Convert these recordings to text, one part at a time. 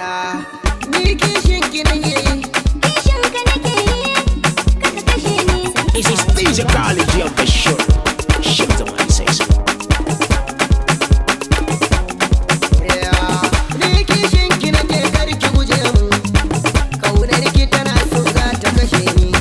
Ni kishin ki nake yi, kishin ka nake yi, kaka kashe ni. This is DJ Ghali Gm, Basir. Shut the man says. Ni kishin ki nake, kar ki guje mu. Kaunar ki tana so za ta kashe ni.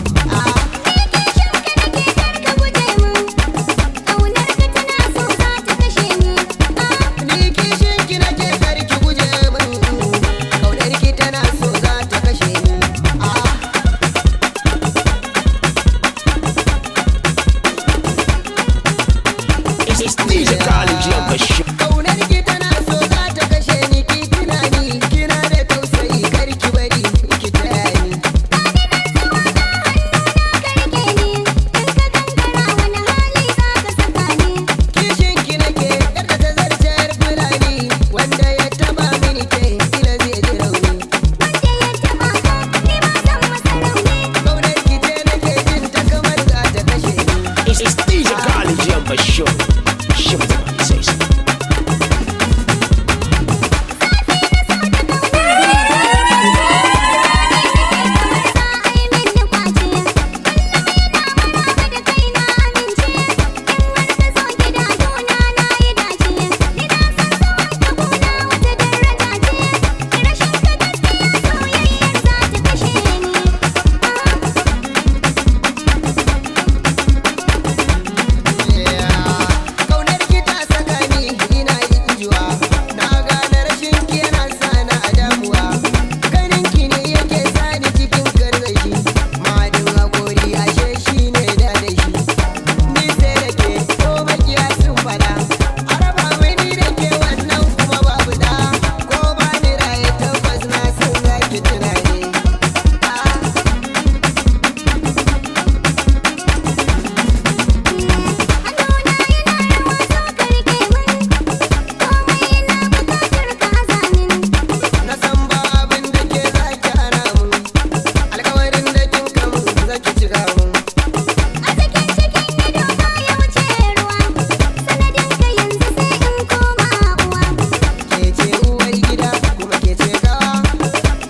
DJ Ghali Gm, Basir. Kaunar ki tana so za ta kashe ni, ki tunani, kina da tausayi, kar ki bari ki taya ni. Kishin ki nake, yar da ta zarce yar fulani, wanda ya taba mini ke kila zai ji rauni. Kaunar ki ce nake jin ta kamar za ta kashe ni. This is DJ Ghali Gm, Basir. Shut the man says. Kaunar ki ta saka ni ina yin juwa, na gane rashin ki yana sa ni a damuwa. Ganin ki ne yake sa ni cikin karzashi, madin hakori ashe shi ne da shi. Ni sai da ke ko makiya sun fada, a raba mai ni da ke wannan kuma babu da. Ko ba ni raye tabbas na san za ki tunani. Na san ba abin da ke za ki hana mun, alkawarin da kin kamun za ki cika mun. Ke ce uwar gida kuma ke ce kawa,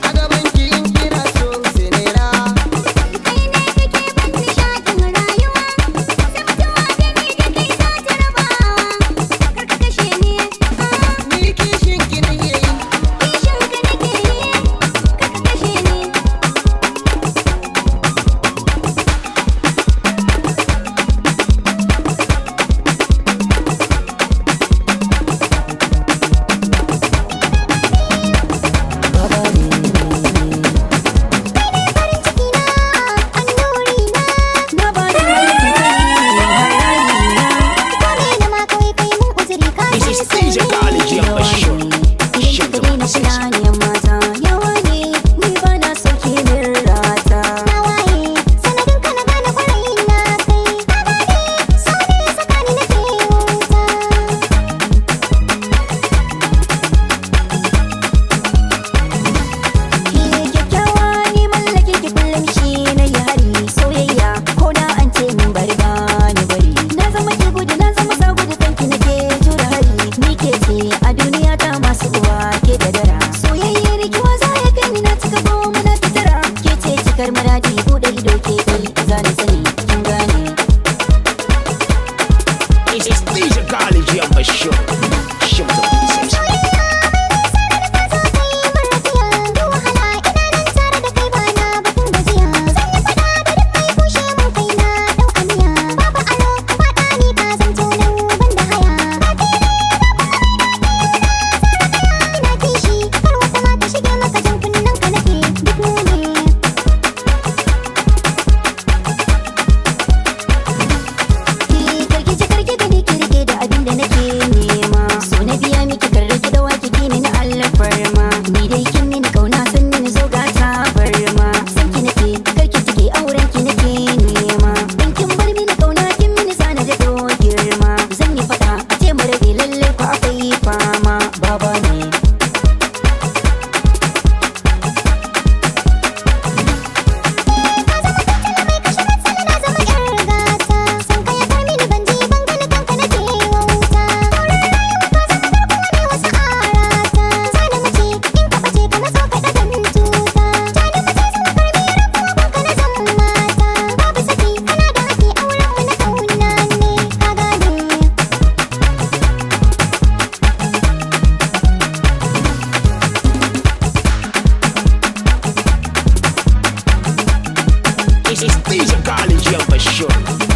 a gaban ki in kina so sai ne rawa. Ni kishin ki nake yi, This is DJ Ghali Gm, Basir. Shut the man says. A duniya ta masu uwa ke da dara, soyayyar kiwa za ya kai ni na cika goma na fitara, ke ce cikar maradi buɗe ido ke kai za ni sani kin gane. This is DJ Ghali Gm, Basir. Shut the man says. Ka Ghali Gm Basir.